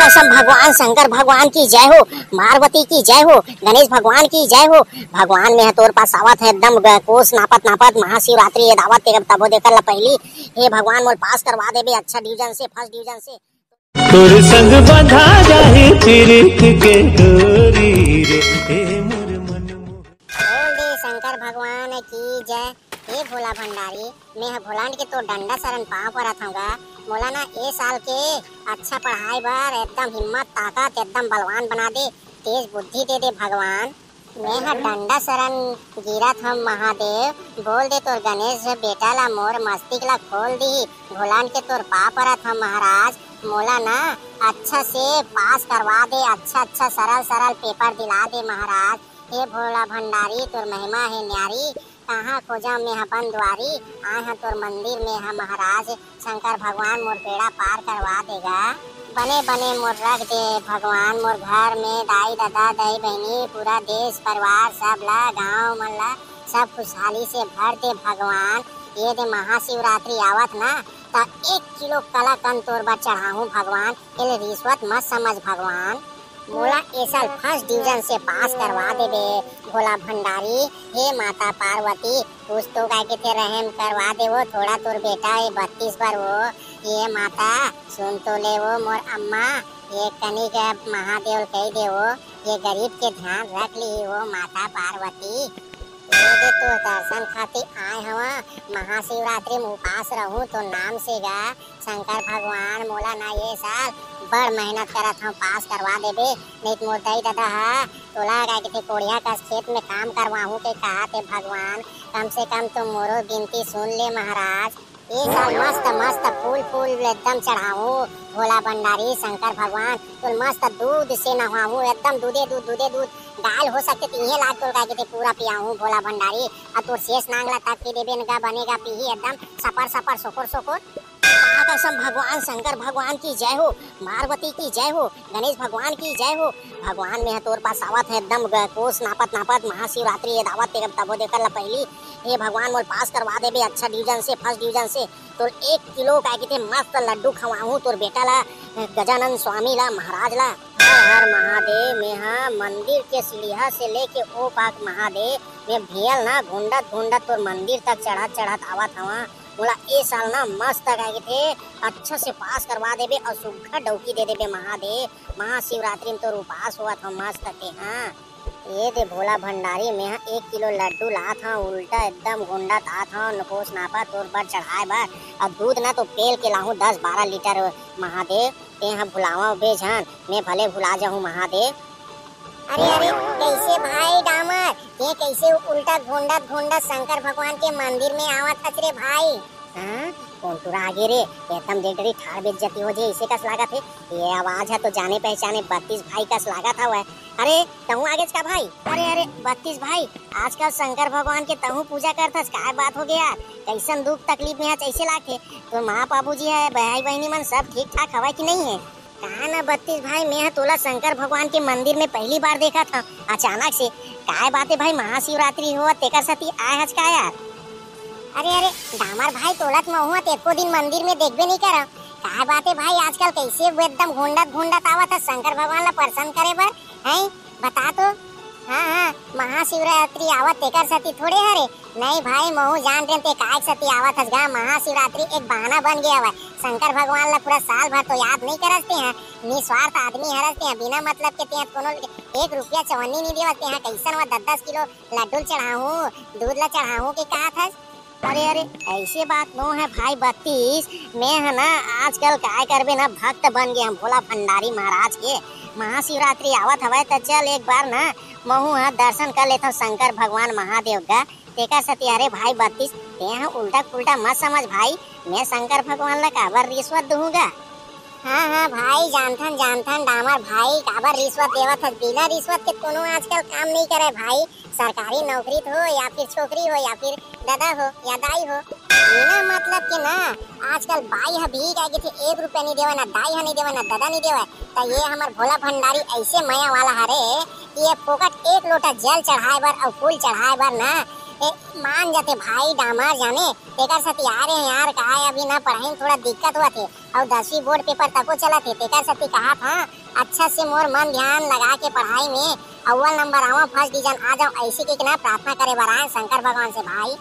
कसम भगवान शंकर भगवान की जय हो, पार्वती की जय हो, गणेश भगवान की जय हो। भगवान में तोर पास आवत है एकदम कोस नापत नापत महाशिवरात्रि ये दावत तेरे तबो देकर ला पहली। हे भगवान मोर पास करवा दे बे अच्छा डिवीजन से, फर्स्ट डिवीजन से। तोर संग बंधा जाए प्रीत के डोरी रे हे मोर मन बोल दे शंकर भगवान की जय। हे भोला भंडारी, मैं भोलान के तो डंडा शरण पाँव पर रहूँगा। मोला ना ए साल के अच्छा पढ़ाई बर एकदम हिम्मत ताकत एकदम बलवान बना दे, तेज बुद्धि दे दे भगवान। मैं डंडा शरण गिरत हम महादेव। बोल दे तोर गणेश बेटा ला मोर मस्तिष्क ला खोल दी। भोलान के तोर पाँव परत हम महाराज, मोला ना अच्छा से पास करवा दे, अच्छा सरल सरल पेपर दिला दे महाराज। हे भोला भंडारी तोर महिमा है न्यारी, कहाँ खोजा में अपन द्वारी, आए हैं तोर मंदिर में है महाराज। शंकर भगवान मोर बेड़ा पार करवा देगा। बने बने मोर रख दे भगवान, मोर घर में दाई दादा दाई बहनी पूरा देश परिवार सब ला गाँव मन ला सब खुशहाली से भर दे भगवान। ये दे महाशिवरात्रि आवत ना तो 1 किलो कलाकंद तोर बर चढ़ाऊँ भगवान, ये रिश्वत मत समझ भगवान। मोला ए साल फर्स्ट डिवीजन से पास करवा दे बे भोला भंडारी। हे माता पार्वती कुछ तो काय के थे रहम करवा दे वो, थोड़ा तोर बेटा ये 32 बार वो। ये माता सुन तो ले वो मोर अम्मा, ये कनी के महादेव कह दे वो, ये गरीब के ध्यान रख ली वो माता पार्वती। ये तो दर्शन खातिर आए हवा, महाशिवरात्रि में उपास रहूं तो नाम से गा। शंकर भगवान मोला ना ये साल बड़ मेहनत करत हम पास करवा देबे, नहीं तो मोर दाई दादा हा तोला का के कोड़िया का खेत में काम करवाहूं के कहा थे भगवान। कम से कम तो मोरो गिनती सुन ले महाराज। ये साल मस्त मस्त फूल फूल एकदम चढ़ाऊं भोला भंडारी शंकर भगवान। तो मस्त दूध से नहाऊं एकदम दूधे दूध दाल हो सकते तो ये लाख तोड़ के पूरा पियाऊं भोला भंडारी। और तोर शेष नांगला तक पी देबे नगा बनेगा पीही एकदम सपर सपर सोकर सोकर। कसम भगवान शंकर भगवान की जय हो, पार्वती की जय हो, गणेश भगवान की जय हो। भगवान में तोर पास आवत है एकदम कोस नापत नापत महाशिवरात्रि ये दावत तेरे तबो देकर ला पहली। हे भगवान मोर पास करवा दे बे अच्छा डिवीजन से, फर्स्ट डिवीजन से। तो 1 किलो का के मस्त लड्डू खवाऊं तोर बेटा ला गजानन स्वामी ला महाराज ला। हर हर महादेव। में हाँ मंदिर के सीढ़िया से लेके ओ पाक महादेव में भेल ना घुंडत तोर मंदिर तक चढ़त आवत हवा। बोला ए साल ना मस्त आगे थे अच्छा से पास करवा देबे और सुखा डौकी दे देबे महादेव। महाशिवरात्रि में तो उपास हुआ था मस्त के। हाँ ये दे भोला भंडारी में 1 किलो लड्डू ला था उल्टा एकदम गुंडा था नकोस नापा तोर पर चढ़ाए बार। और दूध ना तो पेल के लाहूँ 10-12 लीटर महादेव। ते यहाँ भुलावा बेझन मैं भले भुला जाऊँ महादेव। अरे कैसे भाई डामर ये कैसे उल्टा घुंडत शंकर भगवान के मंदिर में आवत हच रे भाई। हाँ कौन तुरा आगे रे एकदम डेडरी ठाड़ बेइज्जती हो जे इसे कस लागत है। ये आवाज है तो जाने पहचाने 32 भाई कस लागत हुआ है। अरे तहु आगे का भाई। अरे 32 भाई आजकल शंकर भगवान के तहु पूजा करथस काय बात हो गया। कैसन दुख तकलीफ में है कैसे लाखे तो माँ बाबू जी है भाई बहनी मन सब ठीक ठाक हवा की नहीं है। कहा ना 32 भाई मैं तोला शंकर भगवान के मंदिर में पहली बार देखा था अचानक से। काय बात है भाई महाशिवरात्रि हो तेकर सती आए हज का यार। अरे डामर भाई तोलत में हुआ एको दिन मंदिर में देखबे नहीं करा। काय बात है भाई आजकल कैसे एकदम घुंडत आवत है शंकर भगवान ला प्रसन्न करे बर है बता तो। हाँ महाशिवरात्रि आवत तेकर सती थोड़े हरे नहीं भाई महू जान रहे ते काय सती आवत हस गा। महाशिवरात्रि एक बहाना बन गया हुआ शंकर भगवान ला पूरा साल भर तो याद नहीं करते हैं। निस्वार्थ आदमी हरते हैं बिना मतलब के ते कोनो 1 रुपया चवन्नी नहीं देवते हैं। कैसन वा 10 किलो लड्डू चढ़ाऊं दूध ला चढ़ाऊं के कहा था। अरे ऐसे बात नो है भाई 32 मैं है ना आजकल काय करबे ना भक्त बन गया भोला भंडारी महाराज के। महाशिवरात्रि आवत हवे तो चल एक बार ना महू दर्शन कर लेता शंकर भगवान महादेव का तेकर सती। अरे भाई 32 ते उल्टा पुल्टा मत समझ भाई, मैं शंकर भगवान ला काबर रिश्वत दूंगा। हाँ भाई जानथन डामर भाई काबर रिश्वत देवत है। बिना रिश्वत के कोनो आजकल काम नहीं करे भाई। सरकारी नौकरी हो या फिर छोकरी हो या फिर दादा हो या दाई हो बिना मतलब के ना आजकल बाई है भीख आगे थे 1 रुपया नहीं देवा ना दाई है नहीं देवा ना दादा नहीं देवा। तो ये हमार भोला भंडारी ऐसे माया वाला हरे कि ये फोकट 1 लोटा जल चढ़ाए बर और फूल चढ़ाए बर ना मान जाते भाई डामर जाने तेकर सती आ रहे हैं यार। कहा अभी ना पढ़ाई में थोड़ा दिक्कत हुआ थे और 10वीं बोर्ड पेपर तको चला थे तेकर सती कहा था अच्छा से मोर मन ध्यान लगा के पढ़ाई में अव्वल नंबर आवा फर्स्ट डिवीजन आ जाऊं ऐसे के ना प्रार्थना करे बराए शंकर भगवान से भाई।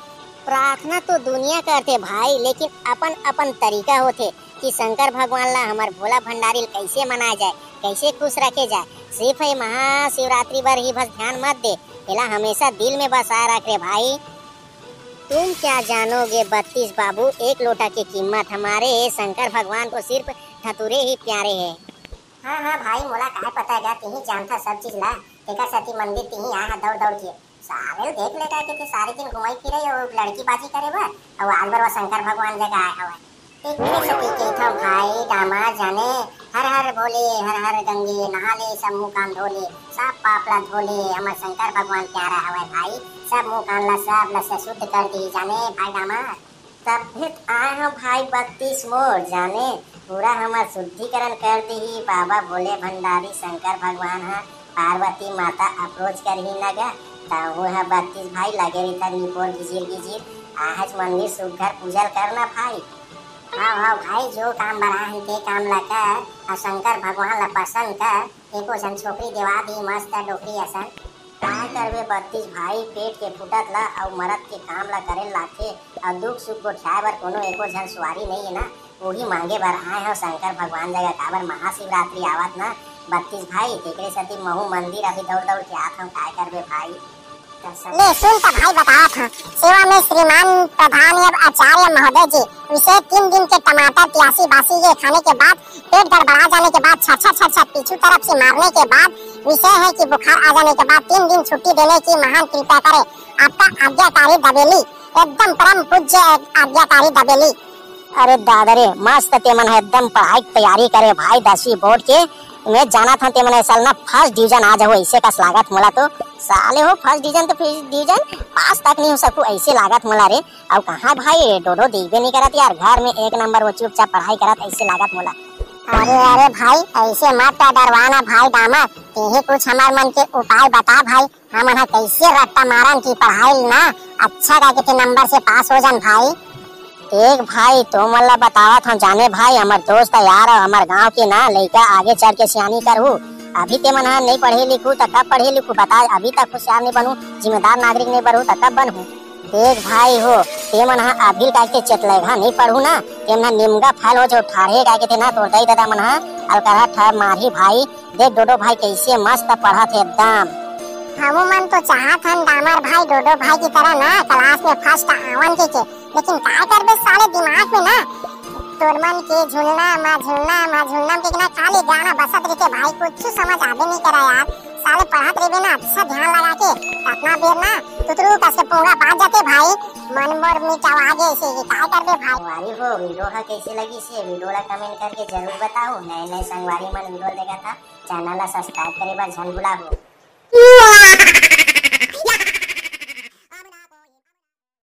प्रार्थना तो दुनिया करते भाई लेकिन अपन अपन तरीका होते कि शंकर भगवान ला हमार भोला भंडारी कैसे मनाया जाए कैसे खुश रखे जाए। सिर्फ ये महाशिवरात्रि पर ही बस ध्यान मत दे एला हमेशा दिल में बसाए रख रे भाई। तुम क्या जानोगे 32 बाबू एक लोटा की कीमत हमारे शंकर भगवान को सिर्फ ठतुरे ही प्यारे हैं। हाँ हाँ भाई मोला काय पता है तिही जानता सब चीज ला तेकर सती मंदिर तिही आया दौड़ दौड़ के सारे देख लेता है कि सारे दिन घुमाई फिरे और लड़की बाजी करे बा और आज बार शंकर भगवान जगह आया हुआ एक सती के था भाई दामाद जाने हर हर भोले हर हर गंगे नहा ले सब मुँह कान धोले सब पापला धोले हमार शंकर भगवान प्यारा हवा भाई सब मुँह कान ला सब लसे शुद्ध कर दी जाने भाई दामाद तब फिर आए हम भाई 32 मोर जाने पूरा हमार शुद्धिकरण कर दी बाबा भोले भंडारी शंकर भगवान है पार्वती माता अप्रोच कर ही लगा तब वो है 32 भाई लगे रहता निपोर गिजिर गिजिर आज मंदिर सुघर पूजल करना भाई। हाँ हाँ भाई जो काम बना है ते काम ला कर और शंकर भगवान ला पसंद कर एको सन छोकरी देवा दी मस्त डोकरी असन काय करबे 32 भाई पेट के फुटत ला और मरद के काम ला करे लाथे और दुख सुख को ठाए बर कोनो एको जन सवारी नहीं है ना वही मांगे बर आए हैं शंकर भगवान जगह काबर महाशिवरात्रि आवत ना 32 भाई तेकरे सती महू मंदिर अभी दौड़ दौड़ के आत हम काय करबे भाई। ले सुन तो भाई बताया था सेवा में श्रीमान प्रधान एवं आचार्य महोदय जी विषय 3 दिन के टमाटर प्यासी बासी ये खाने के बाद पेट गड़बड़ा जाने के बाद छछा पीछू तरफ से मारने के बाद विषय है कि बुखार आ जाने के बाद 3 दिन छुट्टी देने की महान कृपा करे आपका आज्ञाकारी दबेली एकदम परम पूज्य आज्ञाकारी दबेली। अरे दादा रे मस्त ते मन एकदम पढ़ाई तैयारी करे भाई 10वीं बोर्ड के मैं जाना था ते मन साल ना फर्स्ट डिवीजन आ जाओ ऐसे का लागत मोला तो साले हो फर्स्ट डिवीजन तो फर्स्ट डिवीजन पास तक नहीं हो सकू ऐसे लागत मोला रे और कहाँ भाई डोडो देखबे नहीं करत यार घर में 1 नंबर वो चुपचाप पढ़ाई करत ऐसे लागत मोला। अरे भाई ऐसे मत डरवाना भाई दामाद यही कुछ हमार मन के उपाय बता भाई हम कैसे रट्टा मारन की पढ़ाई ना अच्छा करके नंबर से पास हो जान भाई। एक भाई तो मतलब बतावा था जाने भाई हमार दोस्त यार हमार गांव के ना लड़का आगे चढ़ के सियानी करहू अभी ते मन नहीं पढ़े लिखू तो कब पढ़े लिखू बता अभी तक होशियार नहीं बनू जिम्मेदार नागरिक नहीं बनू तो कब बनू। देख भाई हो ते मन अभी के चतलेगा नहीं पढ़ू ना ते मन निमगा फल हो जो ठाढ़े के थे ना तो दई दादा मन अलकरा ठर मारी भाई देख डोडो भाई कैसे मस्त पढ़ा थे एकदम। हम मन तो चाहत हन दामर भाई डोडो भाई की तरह ना क्लास में फर्स्ट आवन के लेकिन काय करबे साले दिमाग में ना तोर मन के झुलना के ना खाली गाना बसत रहते भाई कुछ समझ आबे नहीं करा यार साले पढ़त रहबे ना अच्छा ध्यान लगा के अपना बेर ना तुतरू का से पोंगा बाज जाते भाई मन मोर मिटावा आगे से काय करबे भाई। वारी हो वीडियो का कैसे लगी से वीडियो ला कमेंट करके जरूर बताओ नए संगवारी मन वीडियो देखा था चैनल ला सब्सक्राइब करे बा झन भुलाओ।